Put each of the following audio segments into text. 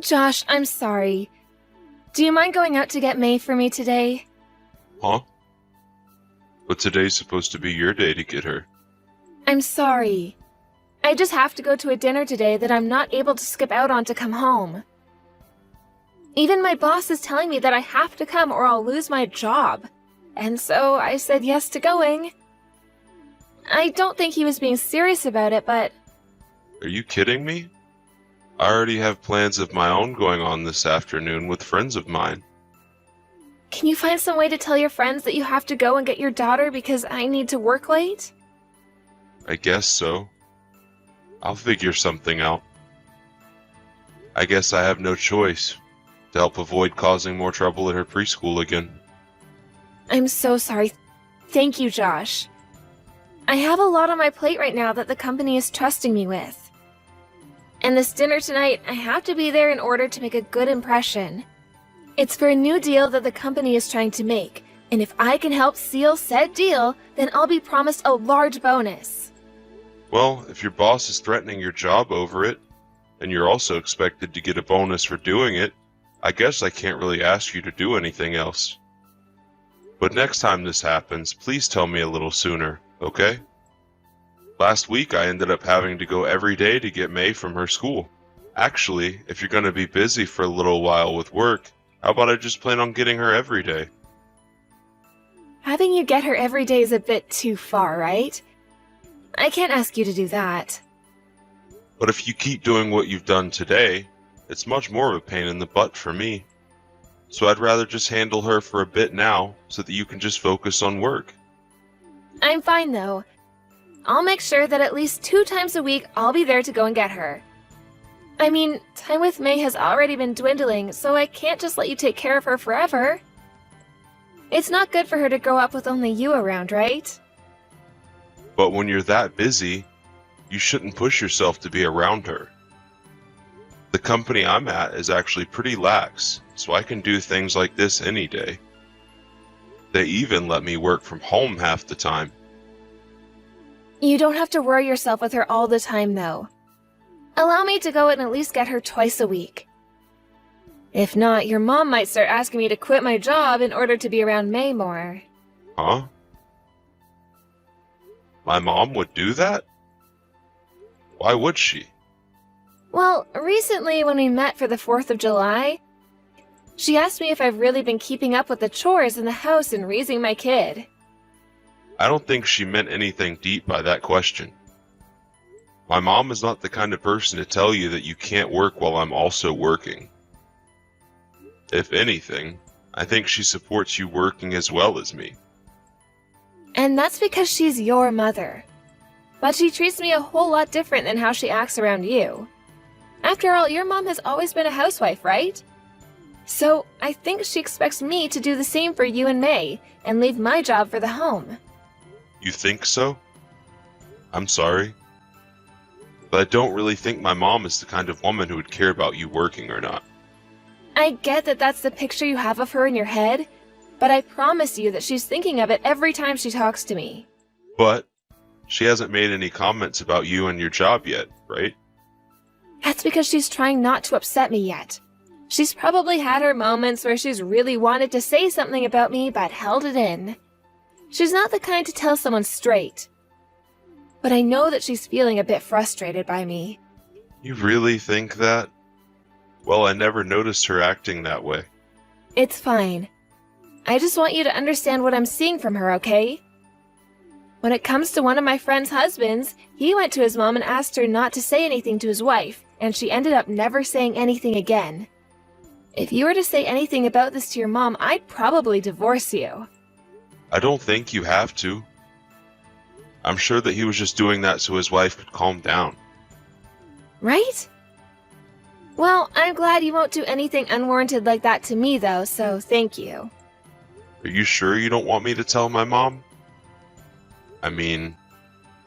Josh, I'm sorry. Do you mind going out to get May for me today? Huh? But today's supposed to be your day to get her. I'm sorry. I just have to go to a dinner today that I'm not able to skip out on to come home. Even my boss is telling me that I have to come or I'll lose my job. And so I said yes to going. I don't think he was being serious about it, but... Are you kidding me? I already have plans of my own going on this afternoon with friends of mine. Can you find some way to tell your friends that you have to go and get your daughter because I need to work late? I guess so. I'll figure something out. I guess I have no choice to help avoid causing more trouble at her preschool again. I'm so sorry. Thank you, Josh. I have a lot on my plate right now that the company is trusting me with. And this dinner tonight, I have to be there in order to make a good impression. It's for a new deal that the company is trying to make, and if I can help seal said deal, then I'll be promised a large bonus. Well, if your boss is threatening your job over it, and you're also expected to get a bonus for doing it, I guess I can't really ask you to do anything else. But next time this happens, please tell me a little sooner, okay? Last week I ended up having to go every day to get May from her school. Actually, if you're going to be busy for a little while with work, how about I just plan on getting her every day? Having you get her every day is a bit too far, right? I can't ask you to do that. But if you keep doing what you've done today, it's much more of a pain in the butt for me. So I'd rather just handle her for a bit now so that you can just focus on work. I'm fine, though. I'll make sure that at least 2 times a week I'll be there to go and get her. I mean, time with May has already been dwindling, so I can't just let you take care of her forever. It's not good for her to grow up with only you around, right? But when you're that busy, you shouldn't push yourself to be around her. The company I'm at is actually pretty lax, so I can do things like this any day. They even let me work from home half the time. You don't have to worry yourself with her all the time, though. Allow me to go and at least get her twice a week. If not, your mom might start asking me to quit my job in order to be around May more. Huh? My mom would do that? Why would she? Well, recently when we met for the 4th of July, she asked me if I've really been keeping up with the chores in the house and raising my kid. I don't think she meant anything deep by that question. My mom is not the kind of person to tell you that you can't work while I'm also working. If anything, I think she supports you working as well as me. And that's because she's your mother. But she treats me a whole lot different than how she acts around you. After all, your mom has always been a housewife, right? So I think she expects me to do the same for you and May, and leave my job for the home. You think so? I'm sorry. But I don't really think my mom is the kind of woman who would care about you working or not. I get that that's the picture you have of her in your head, but I promise you that she's thinking of it every time she talks to me. But she hasn't made any comments about you and your job yet, right? That's because she's trying not to upset me yet. She's probably had her moments where she's really wanted to say something about me but held it in. She's not the kind to tell someone straight. But I know that she's feeling a bit frustrated by me. You really think that? Well, I never noticed her acting that way. It's fine. I just want you to understand what I'm seeing from her, okay? When it comes to one of my friend's husbands, he went to his mom and asked her not to say anything to his wife, and she ended up never saying anything again. If you were to say anything about this to your mom, I'd probably divorce you. I don't think you have to. I'm sure that he was just doing that so his wife could calm down. Right? Well, I'm glad you won't do anything unwarranted like that to me, though, so thank you. Are you sure you don't want me to tell my mom? I mean,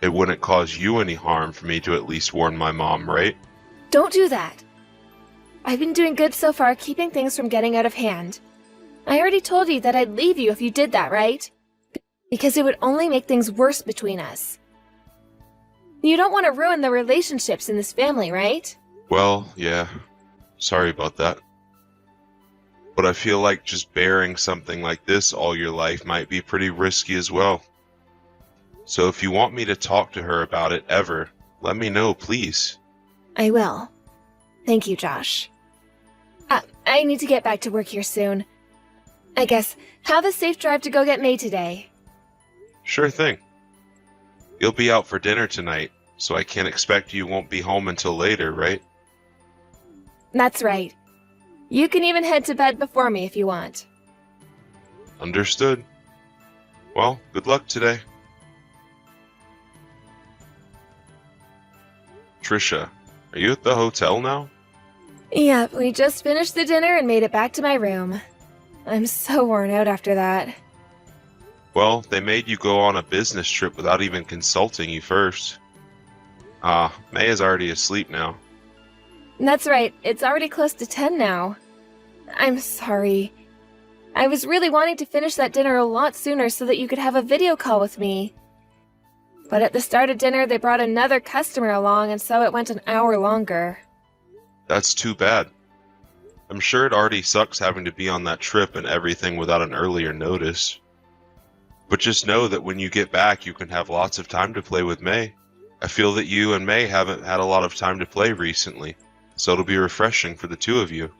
it wouldn't cause you any harm for me to at least warn my mom, right? Don't do that. I've been doing good so far, keeping things from getting out of hand. I already told you that I'd leave you if you did that, right? Because it would only make things worse between us. You don't want to ruin the relationships in this family, right? Well, yeah. Sorry about that. But I feel like just bearing something like this all your life might be pretty risky as well. So if you want me to talk to her about it ever, let me know, please. I will. Thank you, Josh. I need to get back to work here soon. I guess, have a safe drive to go get May today. Sure thing. You'll be out for dinner tonight, so I can't expect you won't be home until later, right? That's right. You can even head to bed before me if you want. Understood. Well, good luck today. Trisha, are you at the hotel now? Yeah, we just finished the dinner and made it back to my room. I'm so worn out after that. Well, they made you go on a business trip without even consulting you first. May is already asleep now. That's right, it's already close to 10 now. I'm sorry. I was really wanting to finish that dinner a lot sooner so that you could have a video call with me. But at the start of dinner, they brought another customer along, and so it went an hour longer. That's too bad. I'm sure it already sucks having to be on that trip and everything without an earlier notice. But just know that when you get back, you can have lots of time to play with May. I feel that you and May haven't had a lot of time to play recently, so it'll be refreshing for the two of you.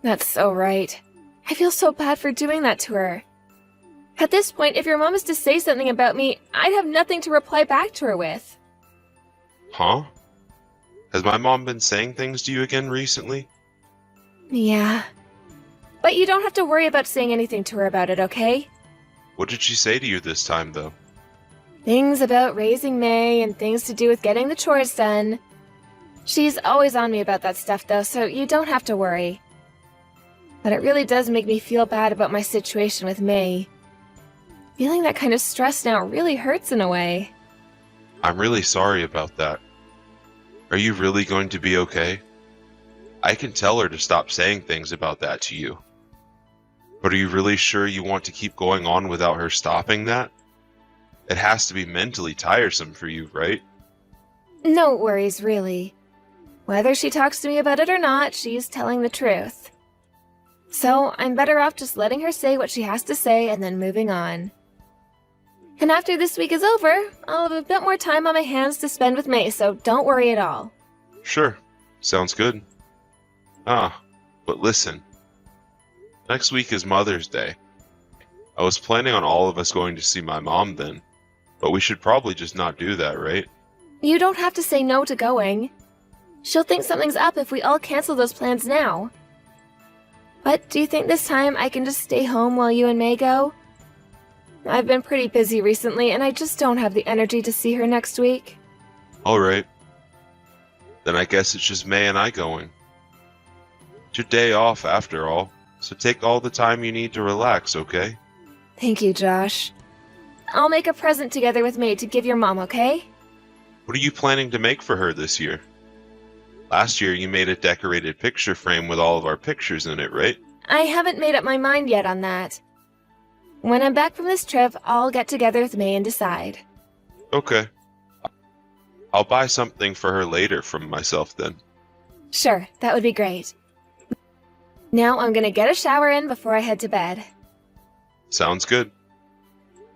That's so right. I feel so bad for doing that to her. At this point, if your mom is to say something about me, I'd have nothing to reply back to her with. Huh? Has my mom been saying things to you again recently? Yeah. But you don't have to worry about saying anything to her about it, okay? What did she say to you this time, though? Things about raising May and things to do with getting the chores done. She's always on me about that stuff, though, so you don't have to worry. But it really does make me feel bad about my situation with May. Feeling that kind of stress now really hurts in a way. I'm really sorry about that. Are you really going to be okay? I can tell her to stop saying things about that to you. But are you really sure you want to keep going on without her stopping that? It has to be mentally tiresome for you, right? No worries, really. Whether she talks to me about it or not, she's telling the truth. So I'm better off just letting her say what she has to say and then moving on. And after this week is over, I'll have a bit more time on my hands to spend with May, so don't worry at all. Sure. Sounds good. But listen. Next week is Mother's Day. I was planning on all of us going to see my mom then, but we should probably just not do that, right? You don't have to say no to going. She'll think something's up if we all cancel those plans now. But do you think this time I can just stay home while you and May go? I've been pretty busy recently, and I just don't have the energy to see her next week. Alright. Then I guess it's just May and I going. It's your day off after all, so take all the time you need to relax, okay? Thank you, Josh. I'll make a present together with May to give your mom, okay? What are you planning to make for her this year? Last year you made a decorated picture frame with all of our pictures in it, right? I haven't made up my mind yet on that. When I'm back from this trip, I'll get together with May and decide. Okay. I'll buy something for her later from myself then. Sure, that would be great. Now I'm gonna get a shower in before I head to bed. Sounds good.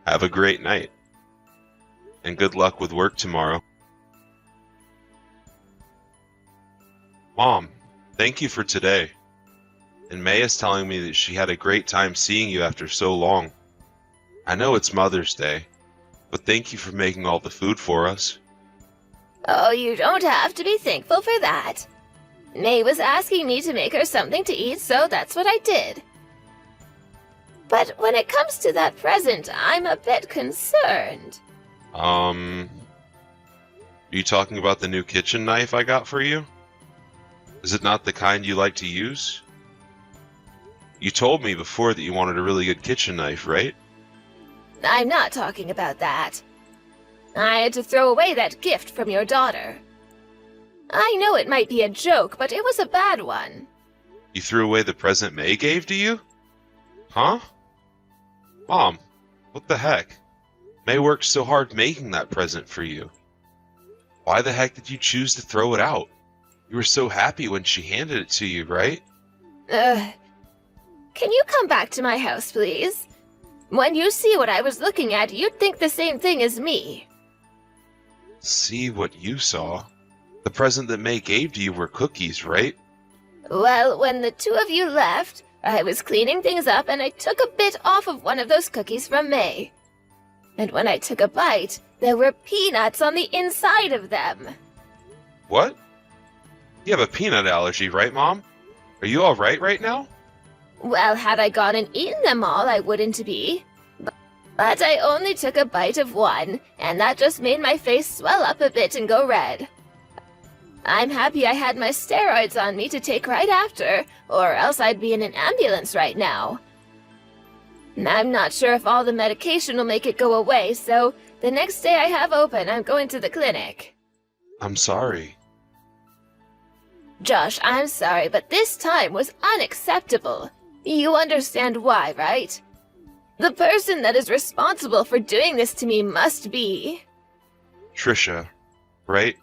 Have a great night. And good luck with work tomorrow. Mom, thank you for today. And May is telling me that she had a great time seeing you after so long. I know it's Mother's Day, but thank you for making all the food for us. Oh, you don't have to be thankful for that. May was asking me to make her something to eat, so that's what I did. But when it comes to that present, I'm a bit concerned. Are you talking about the new kitchen knife I got for you? Is it not the kind you like to use? You told me before that you wanted a really good kitchen knife, right? I'm not talking about that. I had to throw away that gift from your daughter. I know it might be a joke, but it was a bad one. You threw away the present May gave to you? Huh? Mom, what the heck? May worked so hard making that present for you. Why the heck did you choose to throw it out? You were so happy when she handed it to you, right? Ugh. Can you come back to my house, please? When you see what I was looking at, you'd think the same thing as me. See what you saw? The present that May gave to you were cookies, right? Well, when the two of you left, I was cleaning things up and I took a bit off of one of those cookies from May. And when I took a bite, there were peanuts on the inside of them. What? You have a peanut allergy, right, Mom? Are you all right now? Well, had I gone and eaten them all, I wouldn't be. But I only took a bite of one, and that just made my face swell up a bit and go red. I'm happy I had my steroids on me to take right after, or else I'd be in an ambulance right now. I'm not sure if all the medication will make it go away, so the next day I have open, I'm going to the clinic. I'm sorry. Josh, I'm sorry, but this time was unacceptable. You understand why, right? The person that is responsible for doing this to me must be... Trisha, right?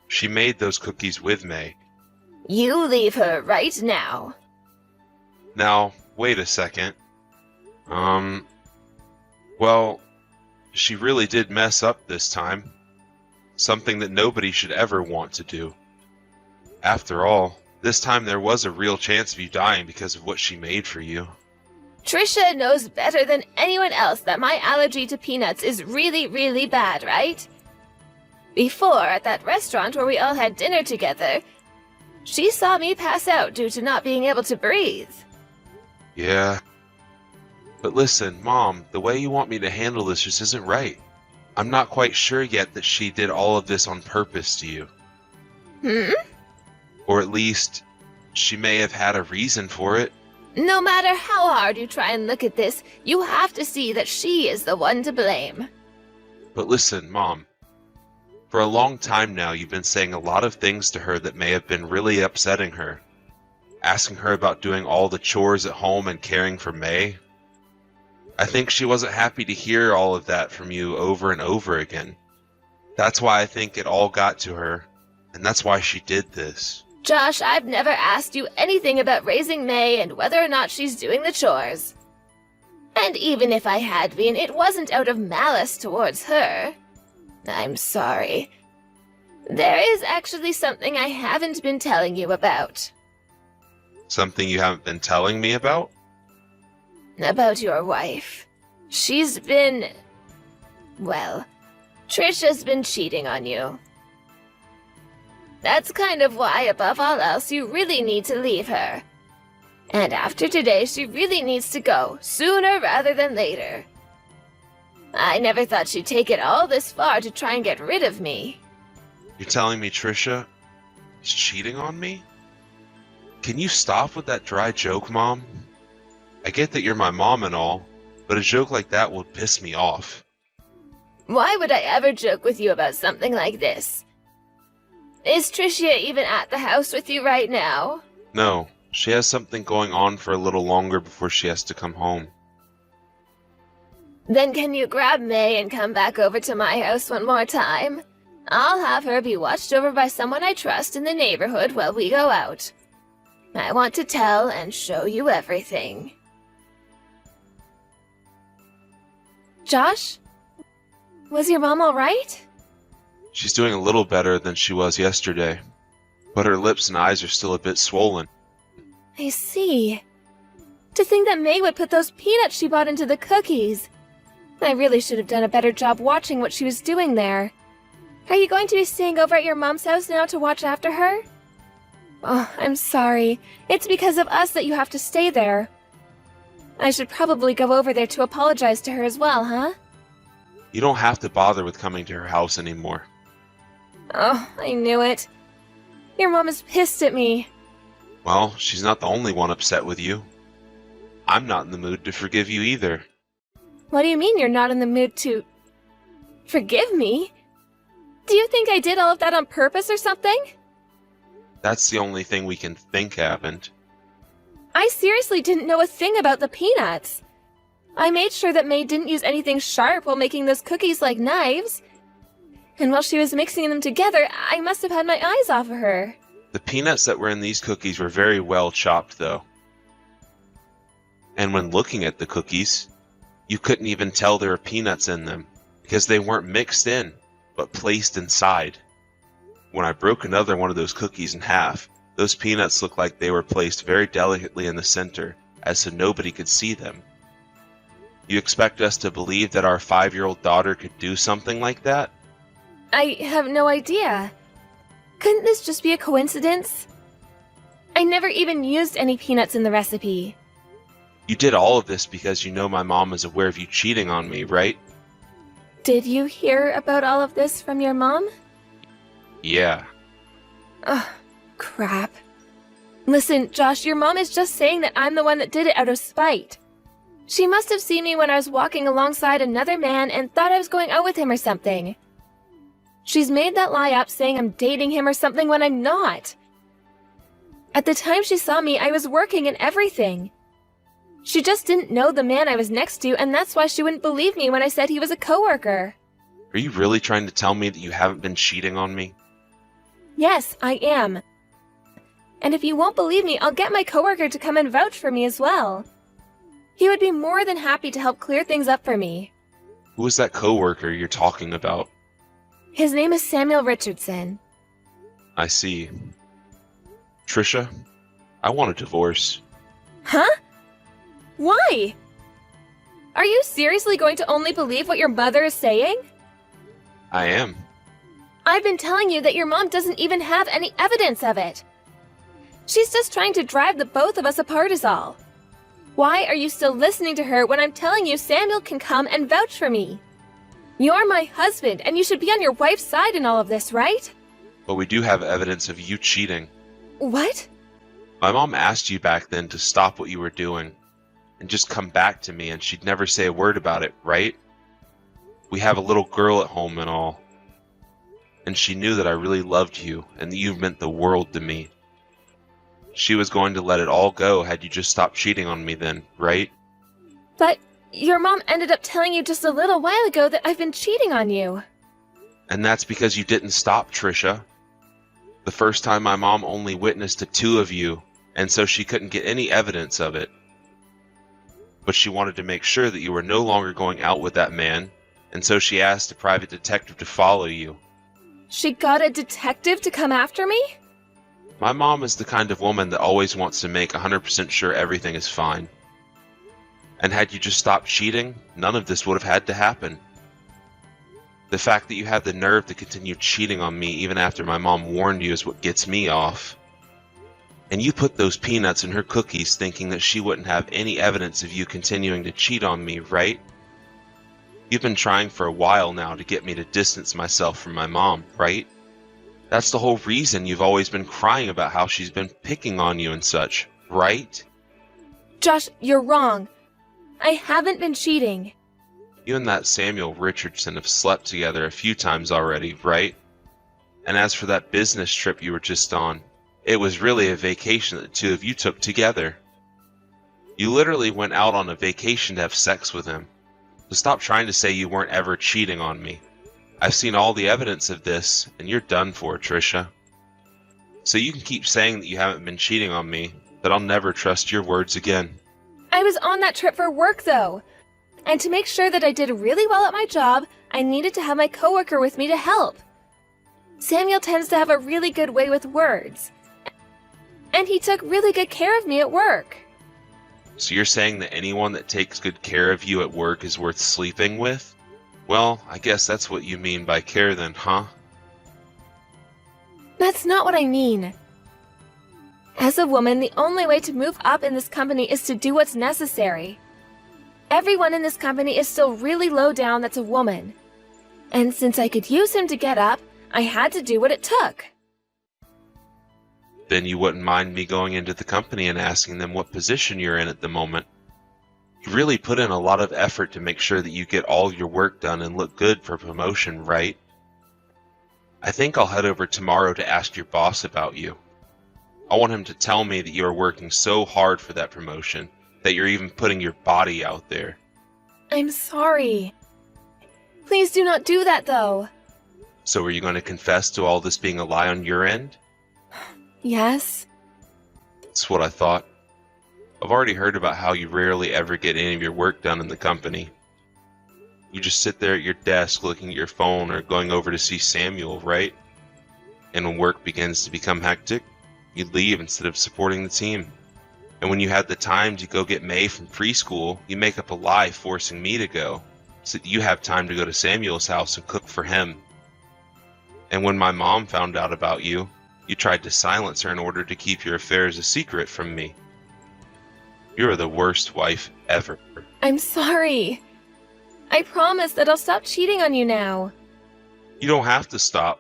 She made those cookies with May. You leave her right now. Now, wait a second. Well, she really did mess up this time. Something that nobody should ever want to do. After all, this time there was a real chance of you dying because of what she made for you. Trisha knows better than anyone else that my allergy to peanuts is really, really bad, right? Before, at that restaurant where we all had dinner together, she saw me pass out due to not being able to breathe. Yeah. But listen, Mom, the way you want me to handle this just isn't right. I'm not quite sure yet that she did all of this on purpose to you. Or at least, she may have had a reason for it. No matter how hard you try and look at this, you have to see that she is the one to blame. But listen, Mom. For a long time now, you've been saying a lot of things to her that may have been really upsetting her. Asking her about doing all the chores at home and caring for May. I think she wasn't happy to hear all of that from you over and over again. That's why I think it all got to her, and that's why she did this. Josh, I've never asked you anything about raising May and whether or not she's doing the chores. And even if I had been, it wasn't out of malice towards her. I'm sorry. There is actually something I haven't been telling you about. Something you haven't been telling me about? About your wife. She's been... Well, Trisha's been cheating on you. That's kind of why, above all else, you really need to leave her. And after today, she really needs to go, sooner rather than later. I never thought she'd take it all this far to try and get rid of me. You're telling me Trisha is cheating on me? Can you stop with that dry joke, Mom? I get that you're my mom and all, but a joke like that would piss me off. Why would I ever joke with you about something like this? Is Tricia even at the house with you right now? No, she has something going on for a little longer before she has to come home. Then can you grab May and come back over to my house one more time? I'll have her be watched over by someone I trust in the neighborhood while we go out. I want to tell and show you everything. Josh? Was your mom all right? She's doing a little better than she was yesterday, but her lips and eyes are still a bit swollen. I see. To think that May would put those peanuts she bought into the cookies. I really should have done a better job watching what she was doing there. Are you going to be staying over at your mom's house now to watch after her? Oh, I'm sorry. It's because of us that you have to stay there. I should probably go over there to apologize to her as well, huh? You don't have to bother with coming to her house anymore. Oh, I knew it. Your mom is pissed at me. Well, she's not the only one upset with you. I'm not in the mood to forgive you either. What do you mean you're not in the mood to... forgive me? Do you think I did all of that on purpose or something? That's the only thing we can think happened. I seriously didn't know a thing about the peanuts. I made sure that May didn't use anything sharp while making those cookies like knives. And while she was mixing them together, I must have had my eyes off of her. The peanuts that were in these cookies were very well chopped, though. And when looking at the cookies, you couldn't even tell there were peanuts in them, because they weren't mixed in, but placed inside. When I broke another one of those cookies in half, those peanuts looked like they were placed very delicately in the center, as so nobody could see them. You expect us to believe that our 5-year-old daughter could do something like that? I have no idea. Couldn't this just be a coincidence? I never even used any peanuts in the recipe. You did all of this because you know my mom is aware of you cheating on me, right? Did you hear about all of this from your mom? Yeah. Ugh, crap. Listen, Josh, your mom is just saying that I'm the one that did it out of spite. She must have seen me when I was walking alongside another man and thought I was going out with him or something. She's made that lie up saying I'm dating him or something when I'm not. At the time she saw me, I was working and everything. She just didn't know the man I was next to, and that's why she wouldn't believe me when I said he was a coworker. Are you really trying to tell me that you haven't been cheating on me? Yes, I am. And if you won't believe me, I'll get my coworker to come and vouch for me as well. He would be more than happy to help clear things up for me. Who is that coworker you're talking about? His name is Samuel Richardson. I see. Trisha, I want a divorce. Huh? Why? Are you seriously going to only believe what your mother is saying? I am. I've been telling you that your mom doesn't even have any evidence of it. She's just trying to drive the both of us apart is all. Why are you still listening to her when I'm telling you Samuel can come and vouch for me? You're my husband, and you should be on your wife's side in all of this, right? But we do have evidence of you cheating. What? My mom asked you back then to stop what you were doing and just come back to me, and she'd never say a word about it, right? We have a little girl at home and all. And she knew that I really loved you and that you meant the world to me. She was going to let it all go had you just stopped cheating on me then, right? But your mom ended up telling you just a little while ago that I've been cheating on you. And that's because you didn't stop, Trisha. The first time my mom only witnessed the two of you, and so she couldn't get any evidence of it. But she wanted to make sure that you were no longer going out with that man, and so she asked a private detective to follow you. She got a detective to come after me? My mom is the kind of woman that always wants to make 100% sure everything is fine. And had you just stopped cheating, none of this would have had to happen. The fact that you have the nerve to continue cheating on me even after my mom warned you is what gets me off. And you put those peanuts in her cookies thinking that she wouldn't have any evidence of you continuing to cheat on me, right? You've been trying for a while now to get me to distance myself from my mom, right? That's the whole reason you've always been crying about how she's been picking on you and such, right? Josh, you're wrong. I haven't been cheating. You and that Samuel Richardson have slept together a few times already, right? And as for that business trip you were just on, it was really a vacation that the two of you took together. You literally went out on a vacation to have sex with him. So stop trying to say you weren't ever cheating on me. I've seen all the evidence of this, and you're done for, Trisha. So you can keep saying that you haven't been cheating on me, but I'll never trust your words again. I was on that trip for work, though. And to make sure that I did really well at my job, I needed to have my coworker with me to help. Samuel tends to have a really good way with words. And he took really good care of me at work. So you're saying that anyone that takes good care of you at work is worth sleeping with? Well, I guess that's what you mean by care then, huh? That's not what I mean. As a woman, the only way to move up in this company is to do what's necessary. Everyone in this company is still really low down that's a woman. And since I could use him to get up, I had to do what it took. Then you wouldn't mind me going into the company and asking them what position you're in at the moment. You really put in a lot of effort to make sure that you get all your work done and look good for promotion, right? I think I'll head over tomorrow to ask your boss about you. I want him to tell me that you are working so hard for that promotion, that you're even putting your body out there. I'm sorry. Please do not do that, though. So are you going to confess to all this being a lie on your end? Yes? That's what I thought. I've already heard about how you rarely ever get any of your work done in the company. You just sit there at your desk looking at your phone or going over to see Samuel, right? And when work begins to become hectic, you leave instead of supporting the team. And when you had the time to go get May from preschool, you make up a lie forcing me to go, so that you have time to go to Samuel's house and cook for him. And when my mom found out about you, you tried to silence her in order to keep your affairs a secret from me. You're the worst wife ever. I'm sorry. I promise that I'll stop cheating on you now. You don't have to stop.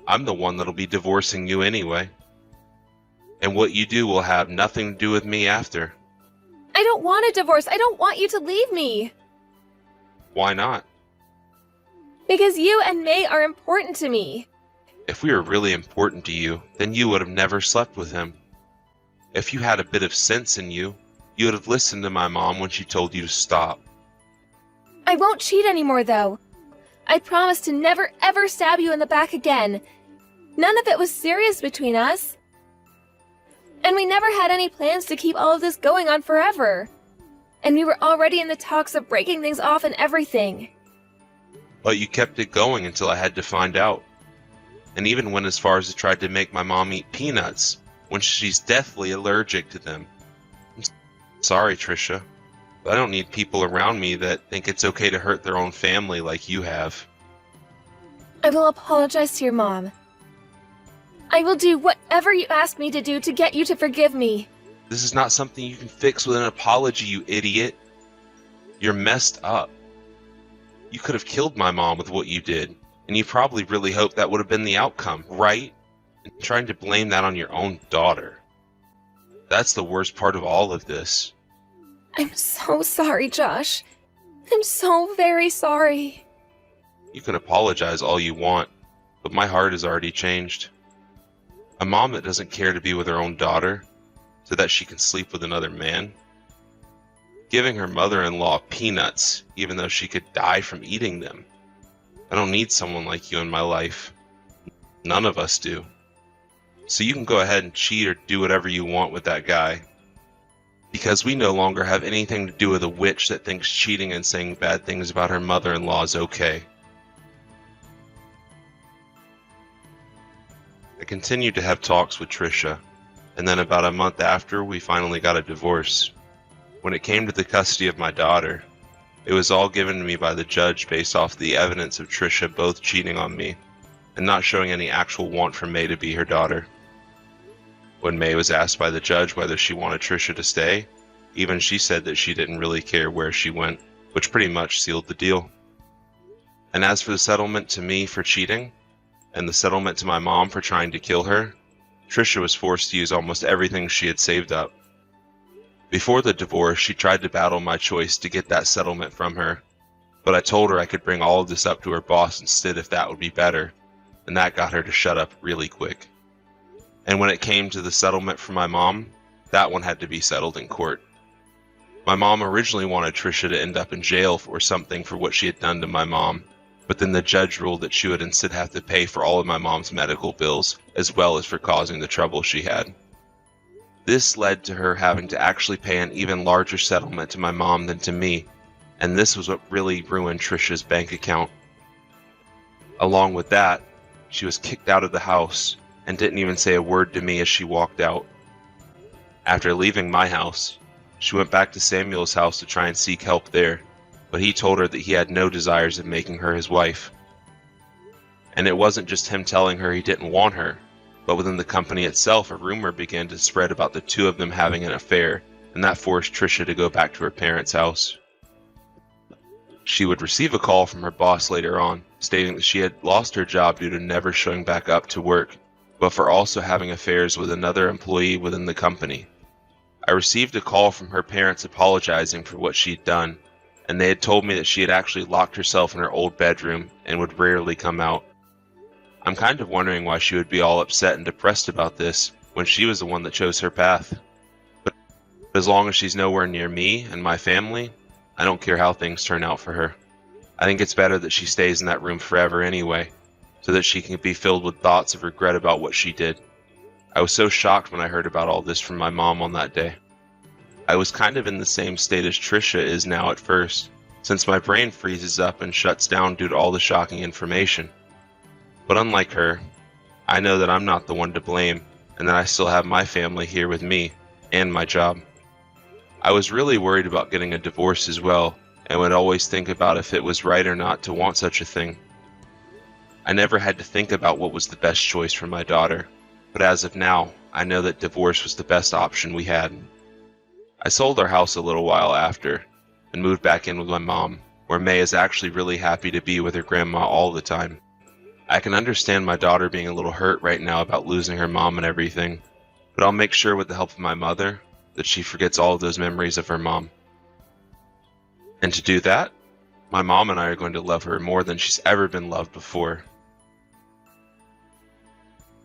I'm the one that'll be divorcing you anyway. And what you do will have nothing to do with me after. I don't want a divorce. I don't want you to leave me. Why not? Because you and May are important to me. If we were really important to you, then you would have never slept with him. If you had a bit of sense in you, you would have listened to my mom when she told you to stop. I won't cheat anymore, though. I promise to never ever stab you in the back again. None of it was serious between us. And we never had any plans to keep all of this going on forever. And we were already in the talks of breaking things off and everything. But you kept it going until I had to find out. And even went as far as to try to make my mom eat peanuts when she's deathly allergic to them. I'm sorry, Trisha, but I don't need people around me that think it's okay to hurt their own family like you have. I will apologize to your mom. I will do whatever you ask me to do to get you to forgive me. This is not something you can fix with an apology, you idiot. You're messed up. You could have killed my mom with what you did, and you probably really hoped that would have been the outcome, right? And trying to blame that on your own daughter. That's the worst part of all of this. I'm so sorry, Josh. I'm so very sorry. You can apologize all you want, but my heart has already changed. A mom that doesn't care to be with her own daughter, so that she can sleep with another man. Giving her mother-in-law peanuts, even though she could die from eating them. I don't need someone like you in my life. None of us do. So you can go ahead and cheat or do whatever you want with that guy. Because we no longer have anything to do with a witch that thinks cheating and saying bad things about her mother-in-law is okay. I continued to have talks with Trisha, and then about a month after, we finally got a divorce. When it came to the custody of my daughter, it was all given to me by the judge based off the evidence of Trisha both cheating on me and not showing any actual want for May to be her daughter. When May was asked by the judge whether she wanted Trisha to stay, even she said that she didn't really care where she went, which pretty much sealed the deal. And as for the settlement to me for cheating, and the settlement to my mom for trying to kill her, Trisha was forced to use almost everything she had saved up. Before the divorce, she tried to battle my choice to get that settlement from her, but I told her I could bring all of this up to her boss instead if that would be better, and that got her to shut up really quick. And when it came to the settlement for my mom, that one had to be settled in court. My mom originally wanted Trisha to end up in jail or something for what she had done to my mom, but then the judge ruled that she would instead have to pay for all of my mom's medical bills, as well as for causing the trouble she had. This led to her having to actually pay an even larger settlement to my mom than to me, and this was what really ruined Trisha's bank account. Along with that, she was kicked out of the house and didn't even say a word to me as she walked out. After leaving my house, she went back to Samuel's house to try and seek help there, but he told her that he had no desires of making her his wife. And it wasn't just him telling her he didn't want her, but within the company itself a rumor began to spread about the two of them having an affair, and that forced Trisha to go back to her parents' house. She would receive a call from her boss later on, stating that she had lost her job due to never showing back up to work, but for also having affairs with another employee within the company. I received a call from her parents apologizing for what she'd done, and they had told me that she had actually locked herself in her old bedroom and would rarely come out. I'm kind of wondering why she would be all upset and depressed about this when she was the one that chose her path. But as long as she's nowhere near me and my family, I don't care how things turn out for her. I think it's better that she stays in that room forever anyway, so that she can be filled with thoughts of regret about what she did. I was so shocked when I heard about all this from my mom on that day. I was kind of in the same state as Trisha is now at first, since my brain freezes up and shuts down due to all the shocking information. But unlike her, I know that I'm not the one to blame, and that I still have my family here with me, and my job. I was really worried about getting a divorce as well, and would always think about if it was right or not to want such a thing. I never had to think about what was the best choice for my daughter, but as of now, I know that divorce was the best option we had. I sold our house a little while after, and moved back in with my mom, where May is actually really happy to be with her grandma all the time. I can understand my daughter being a little hurt right now about losing her mom and everything, but I'll make sure with the help of my mother that she forgets all of those memories of her mom. And to do that, my mom and I are going to love her more than she's ever been loved before.